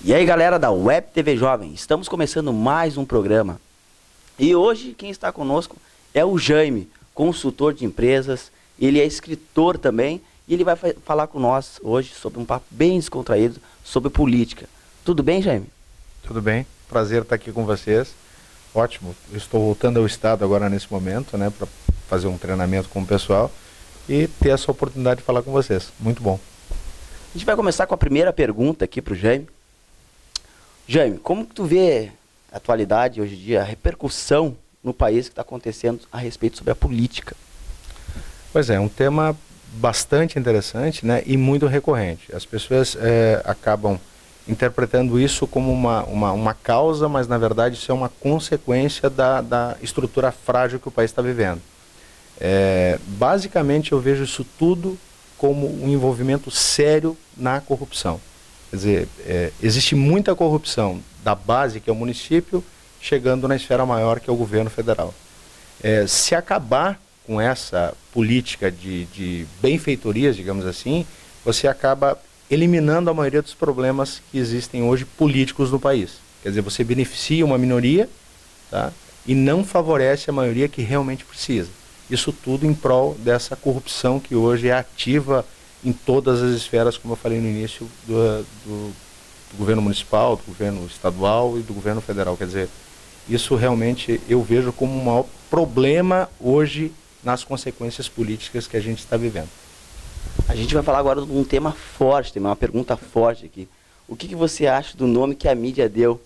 E aí, galera da Web TV Jovem, estamos começando mais um programa. E hoje quem está conosco é o Jaime, consultor de empresas. Ele é escritor também e ele vai falar com nós hoje sobre um papo bem descontraído sobre política. Tudo bem, Jaime? Tudo bem, prazer estar aqui com vocês. Ótimo, eu estou voltando ao estado agora nesse momento, né, para fazer um treinamento com o pessoal e ter essa oportunidade de falar com vocês. Muito bom. A gente vai começar com a primeira pergunta aqui para o Jaime. Jaime, como que tu vê a atualidade hoje em dia, a repercussão no país que está acontecendo a respeito sobre a política? Pois é, um tema bastante interessante, né, e muito recorrente. As pessoas acabam interpretando isso como uma causa, mas na verdade isso é uma consequência da estrutura frágil que o país está vivendo. Basicamente eu vejo isso tudo como um envolvimento sério na corrupção. Quer dizer, existe muita corrupção da base, que é o município, chegando na esfera maior, que é o governo federal. Se acabar com essa política de benfeitorias, digamos assim, você acaba eliminando a maioria dos problemas que existem hoje políticos no país. Quer dizer, você beneficia uma minoria, tá, e não favorece a maioria que realmente precisa. Isso tudo em prol dessa corrupção que hoje é ativa em todas as esferas, como eu falei no início, do governo municipal, do governo estadual e do governo federal. Quer dizer, isso realmente eu vejo como um maior problema hoje nas consequências políticas que a gente está vivendo. A gente vai falar agora de um tema forte, tem uma pergunta forte aqui. O que você acha do nome que a mídia deu,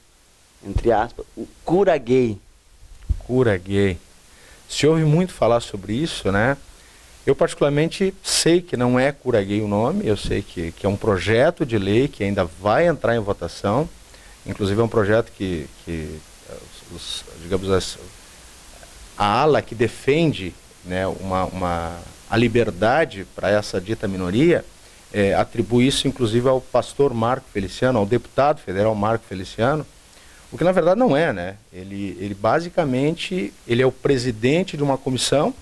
entre aspas, o cura gay? Cura gay. Se ouve muito falar sobre isso, né? Eu particularmente sei que não é cura gay o nome, eu sei que é um projeto de lei que ainda vai entrar em votação, inclusive é um projeto que digamos, a ala que defende, né, a liberdade para essa dita minoria, atribui isso inclusive ao pastor Marco Feliciano, ao deputado federal Marco Feliciano, o que na verdade não é, né? Ele basicamente ele é o presidente de uma comissão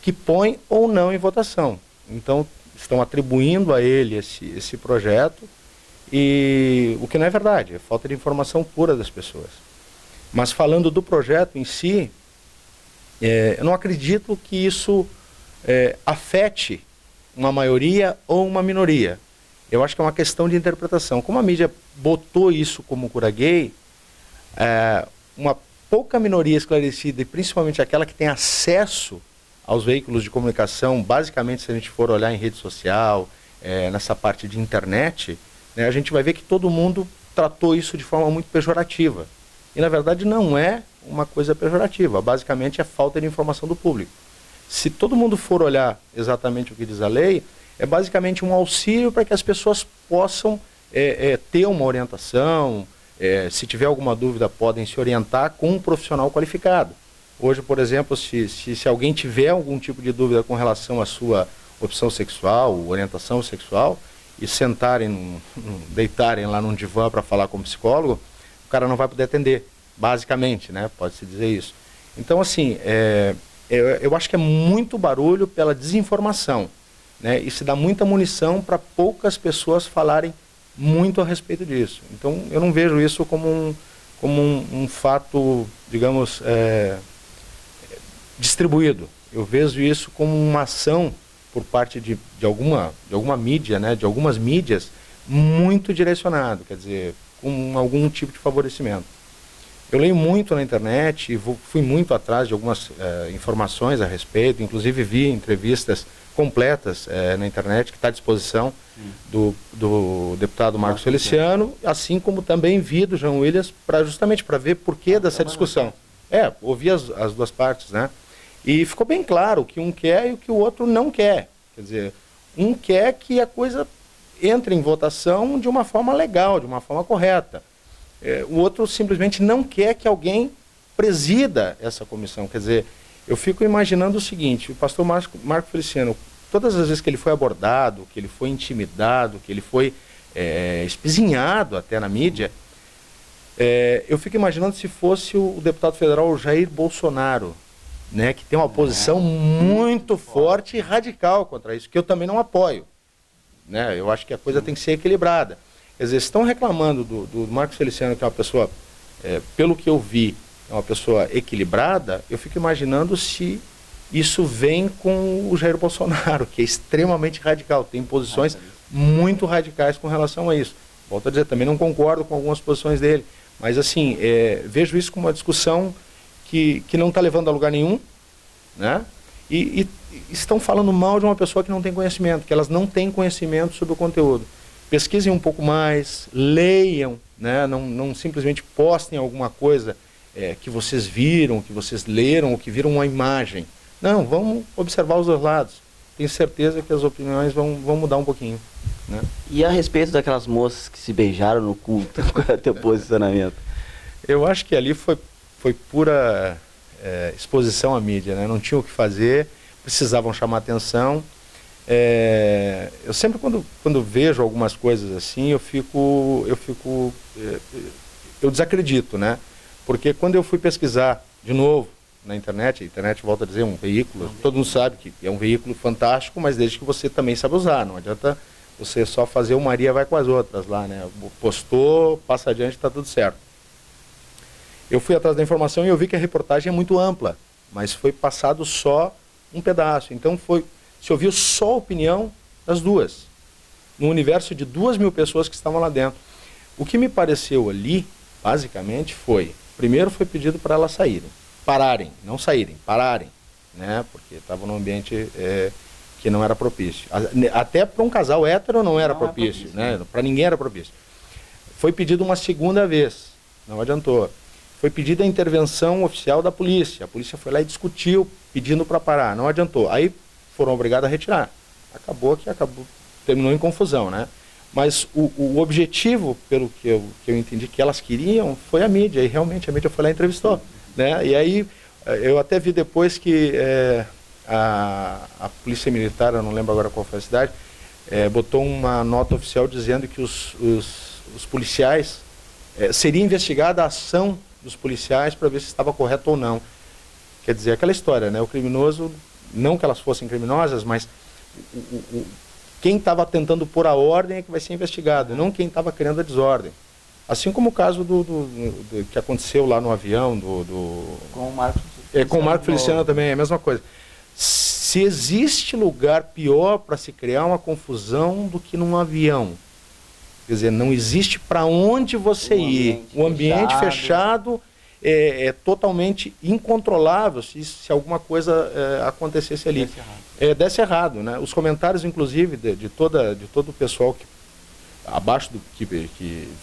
que põe ou não em votação. Então, estão atribuindo a ele esse projeto, e o que não é verdade, é falta de informação pura das pessoas. Mas falando do projeto em si, eu não acredito que isso afete uma maioria ou uma minoria. Eu acho que é uma questão de interpretação. Como a mídia botou isso como cura gay, uma pouca minoria esclarecida, e principalmente aquela que tem acesso aos veículos de comunicação, basicamente se a gente for olhar em rede social, nessa parte de internet, né, a gente vai ver que todo mundo tratou isso de forma muito pejorativa. E na verdade não é uma coisa pejorativa, basicamente é falta de informação do público. Se todo mundo for olhar exatamente o que diz a lei, é basicamente um auxílio para que as pessoas possam ter uma orientação, se tiver alguma dúvida podem se orientar com um profissional qualificado. Hoje, por exemplo, se alguém tiver algum tipo de dúvida com relação à sua opção sexual, orientação sexual, e sentarem, deitarem lá num divã para falar com o psicólogo, o cara não vai poder atender, basicamente, né? Pode-se dizer isso. Então, assim, eu acho que é muito barulho pela desinformação, né? E se dá muita munição para poucas pessoas falarem muito a respeito disso. Então, eu não vejo isso como um fato, digamos, distribuído. Eu vejo isso como uma ação por parte de alguma mídia, né, de algumas mídias, muito direcionado, quer dizer, com algum tipo de favorecimento. Eu leio muito na internet e fui muito atrás de algumas informações a respeito, inclusive vi entrevistas completas na internet, que está à disposição do deputado Marcos Feliciano, assim como também vi do João Williams, justamente para ver porquê dessa discussão. Ouvi as duas partes, né? E ficou bem claro o que um quer e o que o outro não quer. Quer dizer, um quer que a coisa entre em votação de uma forma legal, de uma forma correta. O outro simplesmente não quer que alguém presida essa comissão. Quer dizer, eu fico imaginando o seguinte: o pastor Marco Feliciano, todas as vezes que ele foi abordado, que ele foi intimidado, que ele foi espizinhado até na mídia, eu fico imaginando se fosse o deputado federal Jair Bolsonaro, né, que tem uma posição muito forte e radical contra isso, que eu também não apoio, né? Eu acho que a coisa tem que ser equilibrada. Quer dizer, estão reclamando do Marcos Feliciano, que é uma pessoa, pelo que eu vi, é uma pessoa equilibrada, eu fico imaginando se isso vem com o Jair Bolsonaro, que é extremamente radical, tem posições muito radicais com relação a isso. Volto a dizer, também não concordo com algumas posições dele, mas assim, vejo isso como uma discussão que não está levando a lugar nenhum, né? E estão falando mal de uma pessoa que não tem conhecimento, que elas não têm conhecimento sobre o conteúdo. Pesquisem um pouco mais, leiam, né? Não simplesmente postem alguma coisa que vocês viram, que vocês leram, ou que viram uma imagem. Não, vamos observar os dois lados. Tenho certeza que as opiniões vão mudar um pouquinho, né? E a respeito daquelas moças que se beijaram no culto, qual é o teu posicionamento? Eu acho que ali foi pura exposição à mídia, né? Não tinham o que fazer, precisavam chamar atenção. Eu sempre quando vejo algumas coisas assim, eu desacredito, né? Porque quando eu fui pesquisar de novo na internet, a internet, volta a dizer, um veículo, todo mundo sabe que é um veículo fantástico, mas desde que você também sabe usar, não adianta você só fazer o Maria vai com as outras lá, né? Postou, passa adiante, está tudo certo. Eu fui atrás da informação e eu vi que a reportagem é muito ampla, mas foi passado só um pedaço. Então se ouviu só a opinião das duas, no universo de 2.000 pessoas que estavam lá dentro. O que me pareceu ali, basicamente, primeiro foi pedido para elas pararem, não saírem, pararem, né? Porque estavam num ambiente que não era propício. Até para um casal hétero não era propício, né? Para ninguém era propício. Foi pedido uma segunda vez, não adiantou. Foi pedida a intervenção oficial da polícia. A polícia foi lá e discutiu, pedindo para parar. Não adiantou. Aí foram obrigados a retirar. Acabou, terminou em confusão, né? Mas o objetivo, pelo que eu entendi que elas queriam, foi a mídia. E realmente a mídia foi lá e entrevistou, né? E aí eu até vi depois que a polícia militar, eu não lembro agora qual foi a cidade, botou uma nota oficial dizendo que os policiais, seria investigada a ação dos policiais para ver se estava correto ou não. Quer dizer, aquela história, né? O criminoso, não que elas fossem criminosas, mas quem estava tentando pôr a ordem é que vai ser investigado, não quem estava criando a desordem. Assim como o caso que aconteceu lá no avião com o Marcos com o Marco Feliciano também, é a mesma coisa. Se existe lugar pior para se criar uma confusão do que num avião, quer dizer, não existe para onde você ir. O ambiente fechado é totalmente incontrolável se alguma coisa acontecesse ali. Desse errado, né? Os comentários, inclusive, de todo o pessoal abaixo que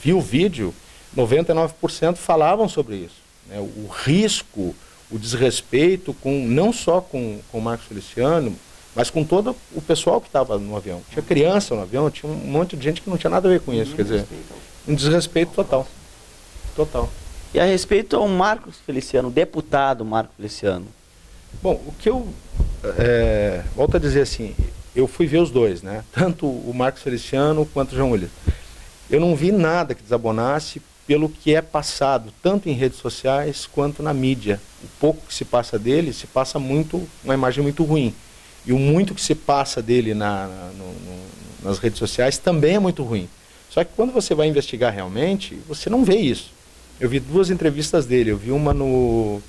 viu o vídeo, 99% falavam sobre isso, né? O risco, o desrespeito, não só com o Marcos Feliciano, mas com todo o pessoal que estava no avião. Tinha criança no avião, tinha um monte de gente que não tinha nada a ver com isso. Quer dizer, um desrespeito total. Total. E a respeito ao Marcos Feliciano, o deputado Marcos Feliciano? Bom, o que eu volto a dizer assim, eu fui ver os dois, né? Tanto o Marcos Feliciano quanto o João Ulisses. Eu não vi nada que desabonasse pelo que é passado, tanto em redes sociais quanto na mídia. O pouco que se passa dele, se passa uma imagem muito ruim. E o muito que se passa dele nas redes sociais também é muito ruim. Só que quando você vai investigar realmente, você não vê isso. Eu vi 2 entrevistas dele. Eu vi uma no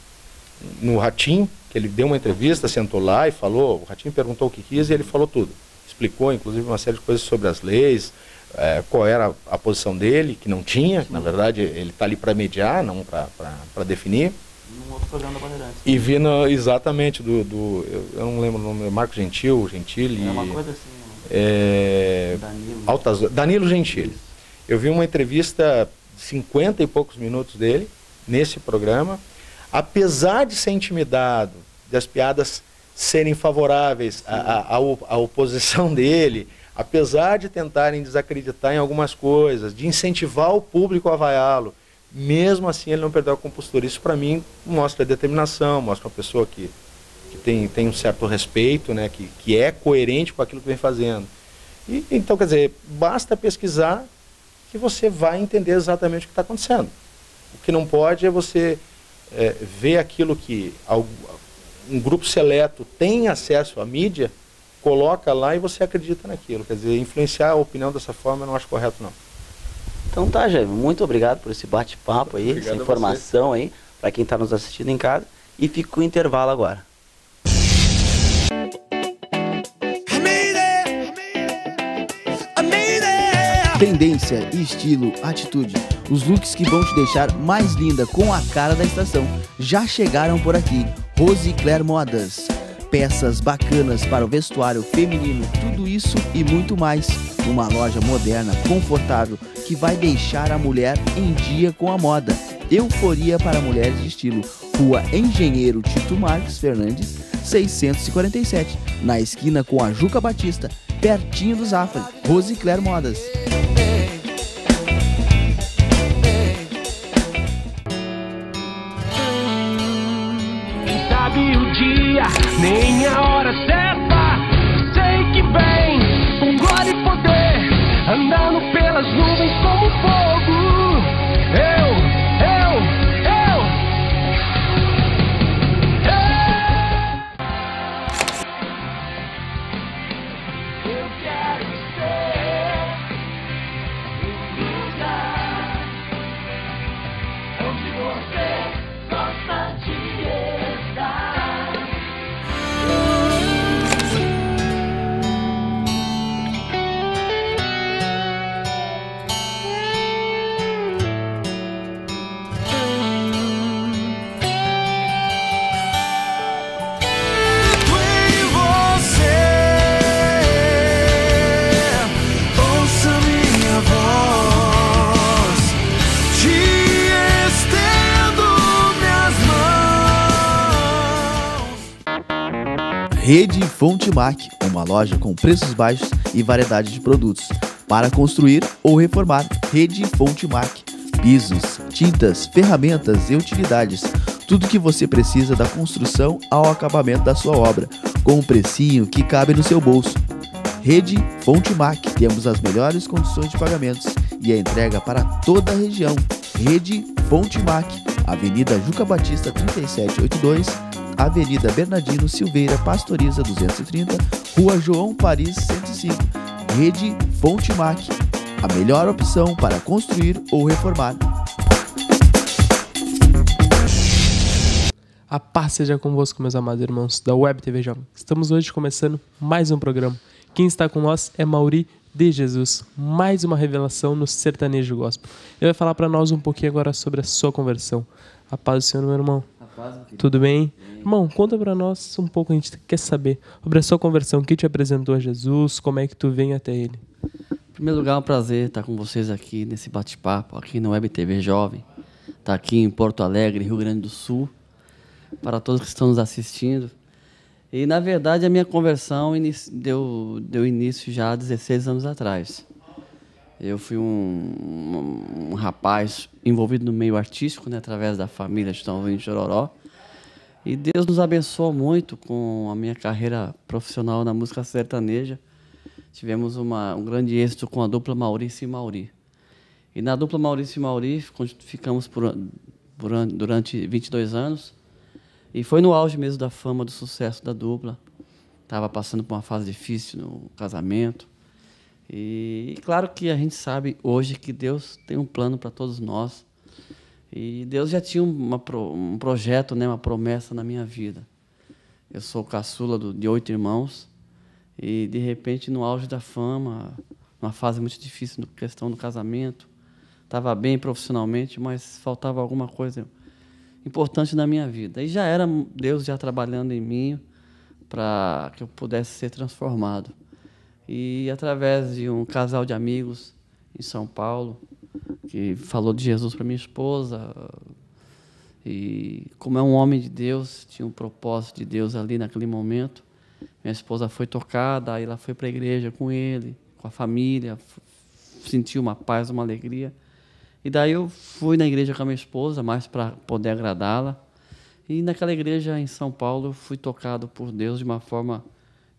Ratinho, que ele deu uma entrevista, sentou lá e falou. O Ratinho perguntou o que quis e ele falou tudo. Explicou, inclusive, uma série de coisas sobre as leis, qual era a posição dele, que não tinha. Na verdade, ele está ali para mediar, não para definir. Num outro programa da Bandeirantes. E vi exatamente eu não lembro o nome, Marco Gentili. É uma coisa assim. Danilo Gentili. Eu vi uma entrevista de 50 e poucos minutos dele, nesse programa. Apesar de ser intimidado, das piadas serem favoráveis à oposição dele, apesar de tentarem desacreditar em algumas coisas, de incentivar o público a vaiá-lo, mesmo assim ele não perdeu a compostura. Isso para mim mostra determinação, mostra uma pessoa que tem um certo respeito, né, que é coerente com aquilo que vem fazendo. Então, quer dizer, basta pesquisar que você vai entender exatamente o que está acontecendo. O que não pode é você ver aquilo que um grupo seleto tem acesso à mídia, coloca lá e você acredita naquilo. Quer dizer, influenciar a opinião dessa forma eu não acho correto, não. Então tá, Jaime, muito obrigado por esse bate-papo aí, Obrigado essa informação aí, para quem está nos assistindo em casa. E fica com o intervalo agora. Tendência, estilo, atitude. Os looks que vão te deixar mais linda com a cara da estação já chegaram por aqui. Rose Claire Modas. Peças bacanas para o vestuário feminino, tudo isso e muito mais. Uma loja moderna, confortável, que vai deixar a mulher em dia com a moda. Euforia para mulheres de estilo. Rua Engenheiro Tito Marques Fernandes, 647, na esquina com a Juca Batista, pertinho do Zafari. Rose Claire Modas. Sabe o dia, nem a hora certa. Sei que vem com glória e poder, andando pelas nuvens como fogo. Eu quero ser um lugar onde você gosta de estar. Rede Fontimac, uma loja com preços baixos e variedade de produtos. Para construir ou reformar, Rede Fontimac. Pisos, tintas, ferramentas e utilidades. Tudo que você precisa da construção ao acabamento da sua obra, com um precinho que cabe no seu bolso. Rede Fontimac. Temos as melhores condições de pagamentos e a entrega para toda a região. Rede Fontimac. Avenida Juca Batista 3782, Avenida Bernardino Silveira Pastoriza 230, Rua João Paris 105. Rede Fontimac, a melhor opção para construir ou reformar. A paz seja convosco, meus amados irmãos da Web TV Jovem. Estamos hoje começando mais um programa. Quem está com nós é Mauri de Jesus, mais uma revelação no sertanejo gospel. Ele vai falar para nós um pouquinho agora sobre a sua conversão. A paz do Senhor, meu irmão. Tudo bem? Irmão, conta para nós um pouco, a gente quer saber sobre a sua conversão, o que te apresentou a Jesus, como é que tu vem até Ele. Em primeiro lugar, é um prazer estar com vocês aqui nesse bate-papo, aqui no Web TV Jovem. Estar aqui em Porto Alegre, Rio Grande do Sul, para todos que estão nos assistindo. E, na verdade, a minha conversão deu início já há 16 anos atrás. Eu fui um rapaz envolvido no meio artístico, né, através da família de Tão de Chororó. E Deus nos abençoou muito com a minha carreira profissional na música sertaneja. Tivemos um grande êxito com a dupla Maurício e Mauri. E na dupla Maurício e Mauri ficamos durante 22 anos. E foi no auge mesmo da fama, do sucesso da dupla. Estava passando por uma fase difícil no casamento. E claro que a gente sabe hoje que Deus tem um plano para todos nós. E Deus já tinha um projeto, né, uma promessa na minha vida. Eu sou caçula de 8 irmãos. E, de repente, no auge da fama, numa fase muito difícil na questão do casamento, estava bem profissionalmente, mas faltava alguma coisa importante na minha vida. E já era Deus já trabalhando em mim para que eu pudesse ser transformado. E através de um casal de amigos em São Paulo, que falou de Jesus para minha esposa, e como é um homem de Deus, tinha um propósito de Deus ali naquele momento, minha esposa foi tocada, aí ela foi para a igreja com ele, com a família, sentiu uma paz, uma alegria. E daí eu fui na igreja com a minha esposa, mais para poder agradá-la. E naquela igreja em São Paulo eu fui tocado por Deus de uma forma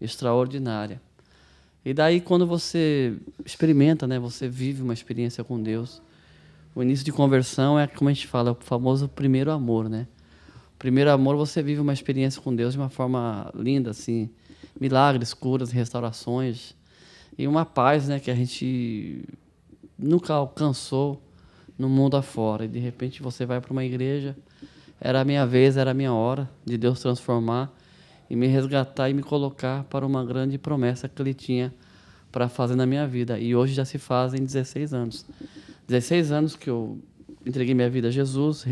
extraordinária. E daí quando você experimenta, né, você vive uma experiência com Deus, o início de conversão é, como a gente fala, o famoso primeiro amor, né? O primeiro amor, você vive uma experiência com Deus de uma forma linda, assim, milagres, curas, restaurações, e uma paz, né, que a gente nunca alcançou no mundo afora. E de repente você vai para uma igreja, era a minha vez, era a minha hora de Deus transformar e me resgatar e me colocar para uma grande promessa que Ele tinha para fazer na minha vida. E hoje já se fazem 16 anos. 16 anos que eu entreguei minha vida a Jesus,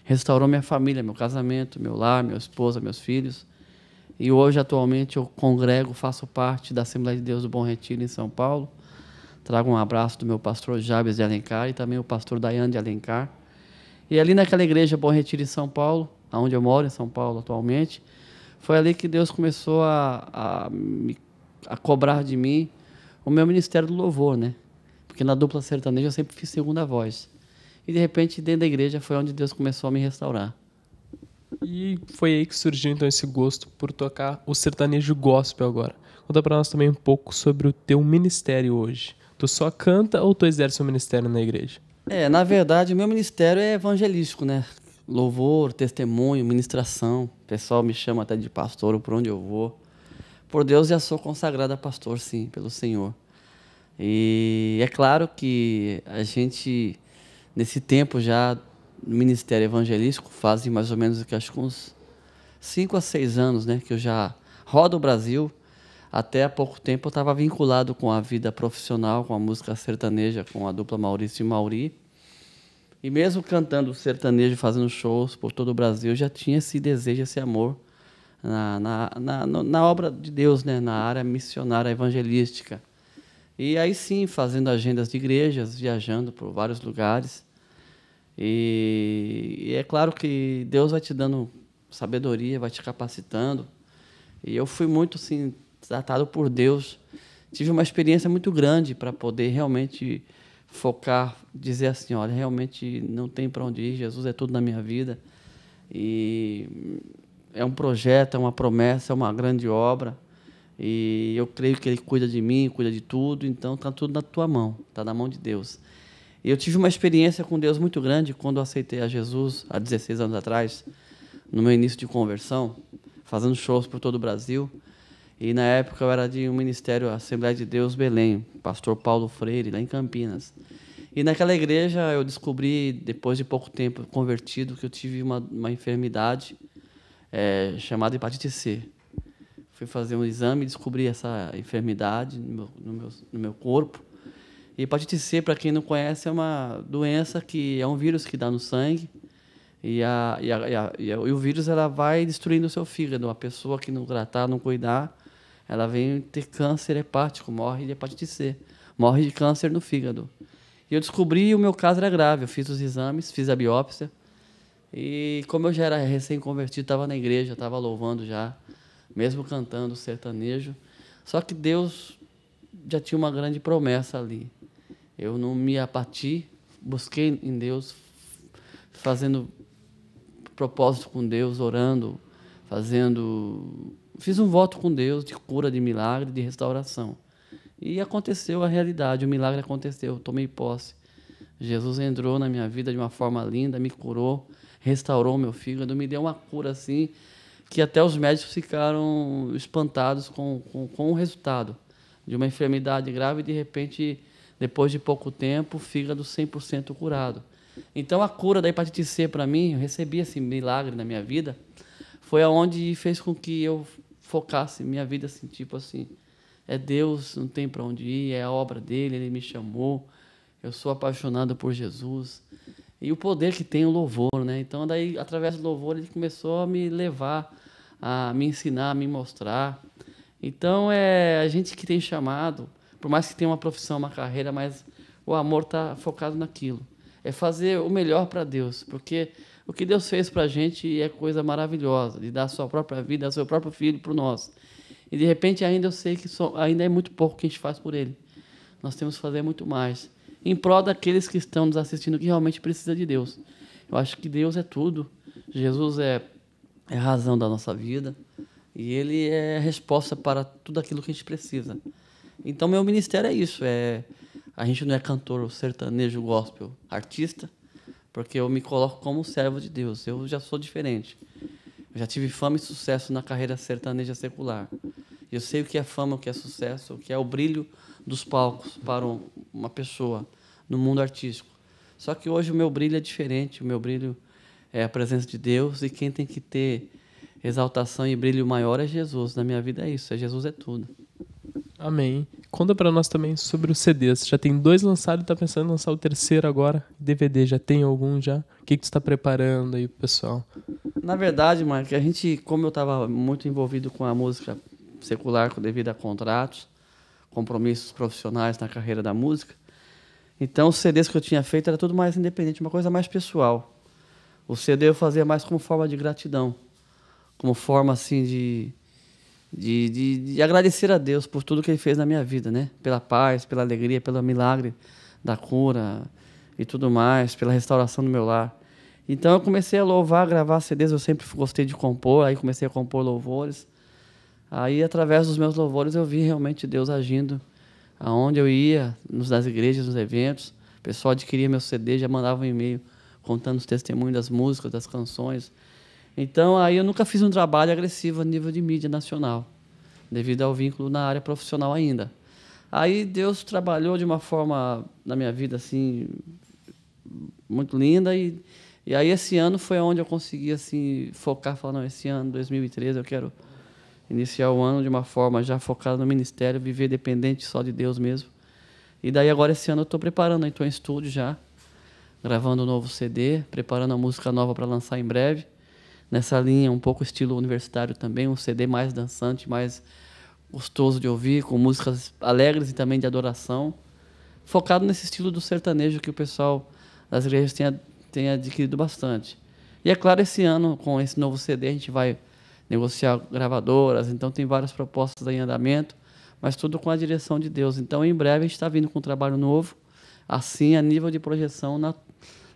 restaurou minha família, meu casamento, meu lar, minha esposa, meus filhos. E hoje, atualmente, eu congrego, faço parte da Assembleia de Deus do Bom Retiro, em São Paulo. Trago um abraço do meu pastor Jabes de Alencar e também o pastor Daiane de Alencar. E ali naquela igreja Bom Retiro, em São Paulo, onde eu moro, em São Paulo, atualmente, foi ali que Deus começou a cobrar de mim o meu ministério do louvor, né? Porque na dupla sertaneja eu sempre fiz segunda voz. E, de repente, dentro da igreja foi onde Deus começou a me restaurar. E foi aí que surgiu, então, esse gosto por tocar o sertanejo gospel agora. Conta pra nós também um pouco sobre o teu ministério hoje. Tu só canta ou tu exerce um ministério na igreja? Na verdade, o meu ministério é evangelístico, né? Louvor, testemunho, ministração. O pessoal me chama até de pastor por onde eu vou. Por Deus, já sou consagrado a pastor, sim, pelo Senhor. E é claro que a gente, nesse tempo já, no ministério evangelístico, fazem mais ou menos, acho que uns 5 a 6 anos, né, que eu já rodo o Brasil. Até há pouco tempo eu estava vinculado com a vida profissional, com a música sertaneja, com a dupla Maurício e Mauri. E mesmo cantando sertanejo, fazendo shows por todo o Brasil, eu já tinha esse desejo, esse amor na obra de Deus, né, na área missionária evangelística. E aí sim, fazendo agendas de igrejas, viajando por vários lugares. E é claro que Deus vai te dando sabedoria, vai te capacitando. E eu fui muito assim, tratado por Deus. Tive uma experiência muito grande para poder realmente focar, dizer assim, olha, realmente não tem para onde ir, Jesus é tudo na minha vida. E é um projeto, é uma promessa, é uma grande obra. E eu creio que Ele cuida de mim, cuida de tudo, então está tudo na tua mão, está na mão de Deus. E eu tive uma experiência com Deus muito grande quando eu aceitei a Jesus, há 16 anos atrás, no meu início de conversão, fazendo shows por todo o Brasil. E na época eu era de um ministério, Assembleia de Deus Belém, pastor Paulo Freire, lá em Campinas. E naquela igreja eu descobri, depois de pouco tempo convertido, que eu tive uma enfermidade chamada hepatite C. Fui fazer um exame e descobri essa enfermidade no meu corpo. E hepatite C, para quem não conhece, é uma doença que é um vírus que dá no sangue. E o vírus ela vai destruindo o seu fígado. A pessoa que não tratar, não cuidar, ela vem ter câncer hepático, morre de hepatite C. Morre de câncer no fígado. E eu descobri e o meu caso era grave. Eu fiz os exames, fiz a biópsia. E como eu já era recém-convertido, estava na igreja, estava louvando já, mesmo cantando sertanejo. Só que Deus já tinha uma grande promessa ali. Eu não me abati, busquei em Deus, fazendo propósito com Deus, orando, fiz um voto com Deus de cura, de milagre, de restauração. E aconteceu a realidade, o milagre aconteceu, eu tomei posse. Jesus entrou na minha vida de uma forma linda, me curou, restaurou meu fígado, me deu uma cura assim, que até os médicos ficaram espantados com o resultado de uma enfermidade grave e, de repente, depois de pouco tempo, o fígado 100% curado. Então, a cura da hepatite C, para mim, eu recebi esse milagre na minha vida, foi aonde fez com que eu focasse minha vida assim, tipo assim, é Deus, não tem para onde ir, é a obra dele, ele me chamou, eu sou apaixonado por Jesus. E o poder que tem o louvor, né? Então, daí, através do louvor, ele começou a me levar, a me ensinar, a me mostrar. Então, a gente que tem chamado, por mais que tenha uma profissão, uma carreira, mas o amor está focado naquilo. É fazer o melhor para Deus, porque o que Deus fez para a gente é coisa maravilhosa, de dar a sua própria vida, seu próprio filho para nós. E, de repente, ainda eu sei que ainda é muito pouco que a gente faz por ele. Nós temos que fazer muito mais, em prol daqueles que estão nos assistindo que realmente precisam de Deus. Eu acho que Deus é tudo. Jesus é a razão da nossa vida. E Ele é a resposta para tudo aquilo que a gente precisa. Então, meu ministério é isso. A gente não é cantor sertanejo gospel artista, porque eu me coloco como servo de Deus. Eu já sou diferente. Eu já tive fama e sucesso na carreira sertaneja secular. Eu sei o que é fama, o que é sucesso, o que é o brilho dos palcos para uma pessoa. no mundo artístico. Só que hoje o meu brilho é diferente, o meu brilho é a presença de Deus, e quem tem que ter exaltação e brilho maior é Jesus. Na minha vida é isso, Jesus é tudo. Amém. Conta pra nós também sobre os CDs. Já tem 2 lançados e tá pensando em lançar o terceiro agora. DVD, já tem algum já? O que tu está preparando aí pro pessoal? Na verdade, Mark, a gente, como eu estava muito envolvido com a música secular devido a contratos, compromissos profissionais na carreira da música, então os CDs que eu tinha feito era tudo mais independente, uma coisa mais pessoal. O CD eu fazia mais como forma de gratidão, como forma assim de agradecer a Deus por tudo que Ele fez na minha vida, né? Pela paz, pela alegria, pelo milagre da cura e tudo mais, pela restauração do meu lar. Então eu comecei a louvar, gravar CDs, eu sempre gostei de compor, aí comecei a compor louvores. Aí, através dos meus louvores, eu vi realmente Deus agindo aonde eu ia, nas igrejas, nos eventos. O pessoal adquiria meu CD, já mandava um e-mail contando os testemunhos das músicas, das canções. Então, aí eu nunca fiz um trabalho agressivo a nível de mídia nacional, devido ao vínculo na área profissional ainda. Aí Deus trabalhou de uma forma na minha vida assim muito linda, e aí esse ano foi onde eu consegui assim focar, falar, não, esse ano, 2013, eu quero iniciar o ano de uma forma já focada no ministério, viver dependente só de Deus mesmo. E daí agora esse ano eu estou preparando, estou em estúdio já, gravando um novo CD, preparando a música nova para lançar em breve. Nessa linha, um pouco estilo universitário também, um CD mais dançante, mais gostoso de ouvir, com músicas alegres e também de adoração, focado nesse estilo do sertanejo que o pessoal das igrejas tem adquirido bastante. E é claro, esse ano, com esse novo CD, a gente vai negociar gravadoras, então tem várias propostas em andamento, mas tudo com a direção de Deus. Então, em breve, a gente está vindo com um trabalho novo, assim, a nível de projeção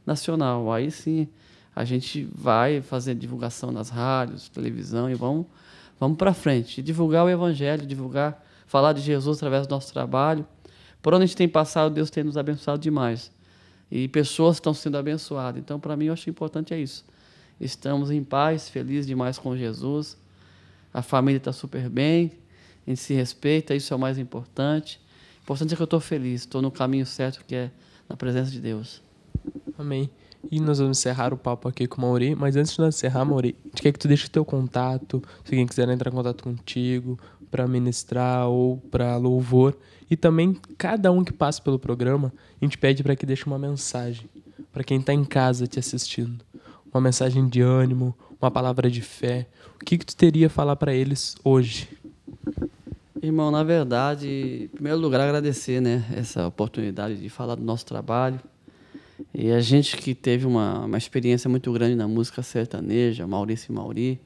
nacional. Aí sim, a gente vai fazer divulgação nas rádios, televisão, e vamos para frente. Divulgar o Evangelho, falar de Jesus através do nosso trabalho. Por onde a gente tem passado, Deus tem nos abençoado demais. E pessoas estão sendo abençoadas. Então, para mim, eu acho importante é isso. Estamos em paz, felizes demais com Jesus. A família está super bem, a gente se respeita, isso é o mais importante. O importante é que eu estou feliz, estou no caminho certo, que é na presença de Deus. Amém. E nós vamos encerrar o papo aqui com o Mauri, mas antes de nós encerrar, Mauri, a gente quer que tu deixe o teu contato, se alguém quiser entrar em contato contigo, para ministrar ou para louvor. E também, cada um que passa pelo programa, a gente pede para que deixe uma mensagem, para quem está em casa te assistindo. Uma mensagem de ânimo, uma palavra de fé. O que tu teria a falar para eles hoje? Irmão, na verdade, em primeiro lugar, agradecer, né, essa oportunidade de falar do nosso trabalho. E a gente que teve uma experiência muito grande na música sertaneja, Maurício e Mauri,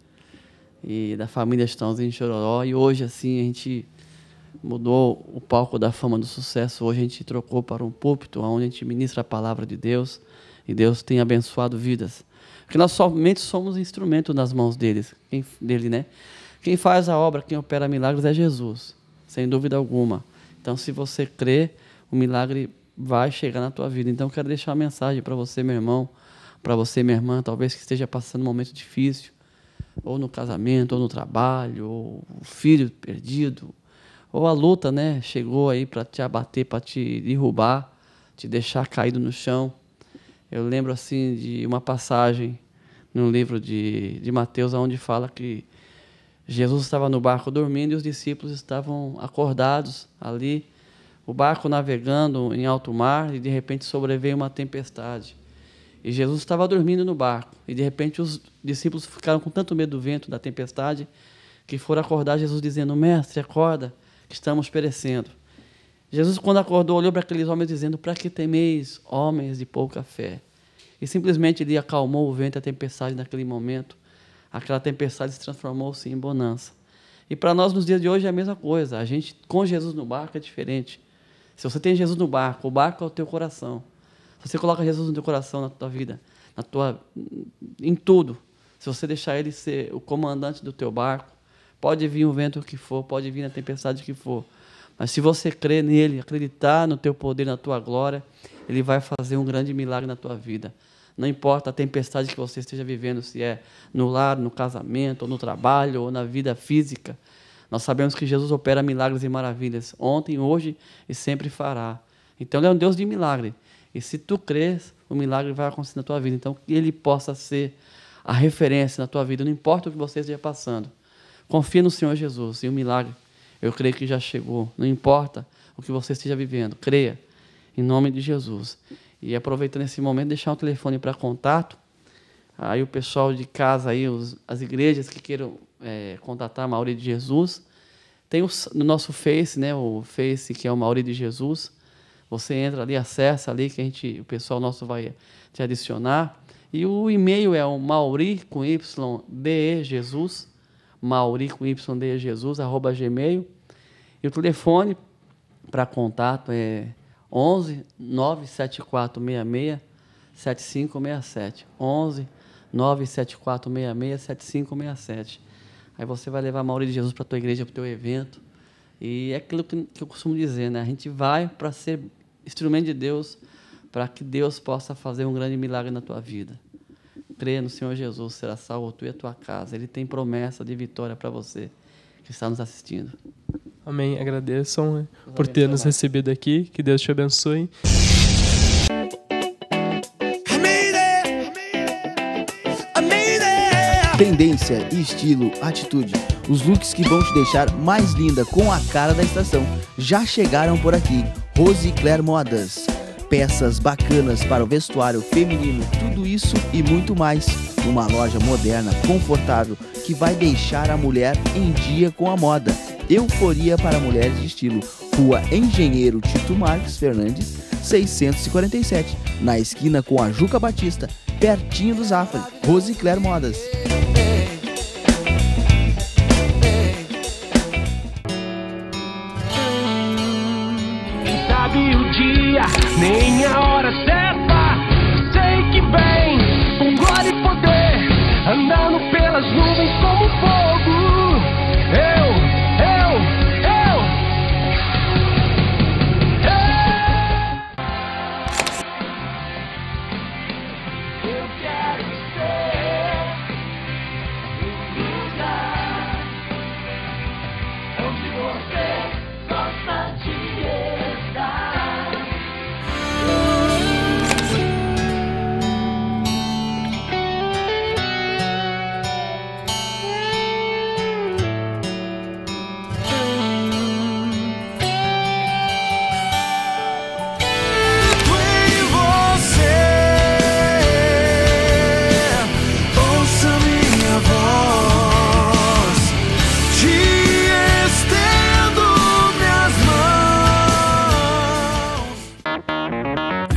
e da família Chitãozinho Chororó, e hoje, assim, a gente mudou o palco da fama do sucesso. Hoje a gente trocou para um púlpito onde a gente ministra a palavra de Deus, e Deus tem abençoado vidas. Porque nós somente somos instrumento nas mãos dele, né? Quem faz a obra, quem opera milagres é Jesus, sem dúvida alguma. Então, se você crê, o milagre vai chegar na tua vida. Então, eu quero deixar uma mensagem para você, meu irmão, para você, minha irmã, talvez que esteja passando um momento difícil, ou no casamento, ou no trabalho, ou o filho perdido, ou a luta, né, chegou aí para te abater, para te derrubar, te deixar caído no chão. Eu lembro assim de uma passagem no livro de Mateus, onde fala que Jesus estava no barco dormindo e os discípulos estavam acordados ali, o barco navegando em alto mar, e de repente sobreveio uma tempestade. E Jesus estava dormindo no barco, e de repente os discípulos ficaram com tanto medo do vento, da tempestade, que foram acordar Jesus dizendo: Mestre, acorda, que estamos perecendo. Jesus, quando acordou, olhou para aqueles homens dizendo: para que temeis, homens de pouca fé? E simplesmente ele acalmou o vento e a tempestade naquele momento. Aquela tempestade se transformou-se em bonança. E para nós, nos dias de hoje, é a mesma coisa. A gente, com Jesus no barco, é diferente. Se você tem Jesus no barco, o barco é o teu coração. Se você coloca Jesus no teu coração, na tua vida, em tudo, se você deixar ele ser o comandante do teu barco, pode vir o vento que for, pode vir a tempestade que for, mas se você crer nele, acreditar no teu poder, na tua glória, ele vai fazer um grande milagre na tua vida. Não importa a tempestade que você esteja vivendo, se é no lar, no casamento, ou no trabalho, ou na vida física. Nós sabemos que Jesus opera milagres e maravilhas, ontem, hoje e sempre fará. Então, ele é um Deus de milagre. E se tu crês, o milagre vai acontecer na tua vida. Então, que ele possa ser a referência na tua vida, não importa o que você esteja passando. Confia no Senhor Jesus e o milagre, eu creio que já chegou. Não importa o que você esteja vivendo, creia, em nome de Jesus. E aproveitando esse momento, deixar um telefone para contato. Aí o pessoal de casa, aí, as igrejas que queiram contatar a Mauri de Jesus, tem no nosso Face, né, o Face que é o Mauri de Jesus. Você entra ali, acessa ali, que o pessoal nosso vai te adicionar. E o e-mail é o Mauri com Y, DE Jesus, Mauri com Y, DE Jesus, @gmail. E o telefone para contato é 11 97466 7567. 11 97466 7567. Aí você vai levar a Mauri de Jesus para a tua igreja, para o teu evento. E é aquilo que eu costumo dizer, né? A gente vai para ser instrumento de Deus, para que Deus possa fazer um grande milagre na tua vida. Creia no Senhor Jesus, será salvo tu e a tua casa. Ele tem promessa de vitória para você que está nos assistindo. Amém. Agradeçam por ter nos recebido aqui. Que Deus te abençoe. Tendência, estilo, atitude. Os looks que vão te deixar mais linda com a cara da estação já chegaram por aqui. Rose Claire Modas. Peças bacanas para o vestuário feminino, tudo isso e muito mais. Uma loja moderna, confortável, que vai deixar a mulher em dia com a moda. Euforia para mulheres de estilo. Rua Engenheiro Tito Marques Fernandes, 647, na esquina com a Juca Batista, pertinho do Zafari. Rose Claire Modas. Sabe o dia, nem a hora certa. Sei que vem com glória e poder, andando pelas nuvens como fogo. Eu quero ser um lugar onde você gosta de estar.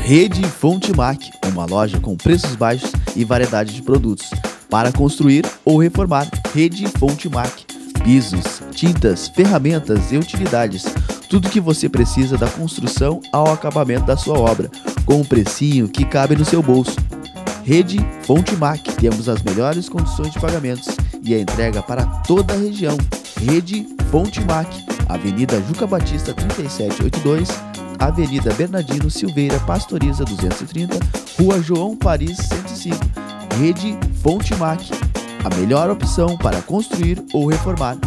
Rede Fonte Mac, uma loja com preços baixos e variedade de produtos. Para construir ou reformar, Rede Fonte Mac. Pisos, tintas, ferramentas e utilidades. Tudo que você precisa da construção ao acabamento da sua obra, com um precinho que cabe no seu bolso. Rede Fonte Mac. Temos as melhores condições de pagamentos e a entrega para toda a região. Rede Fonte Mac. Avenida Juca Batista 3782, Avenida Bernardino Silveira Pastoriza 230, Rua João Paris 105. Rede Fonte Mac, a melhor opção para construir ou reformar.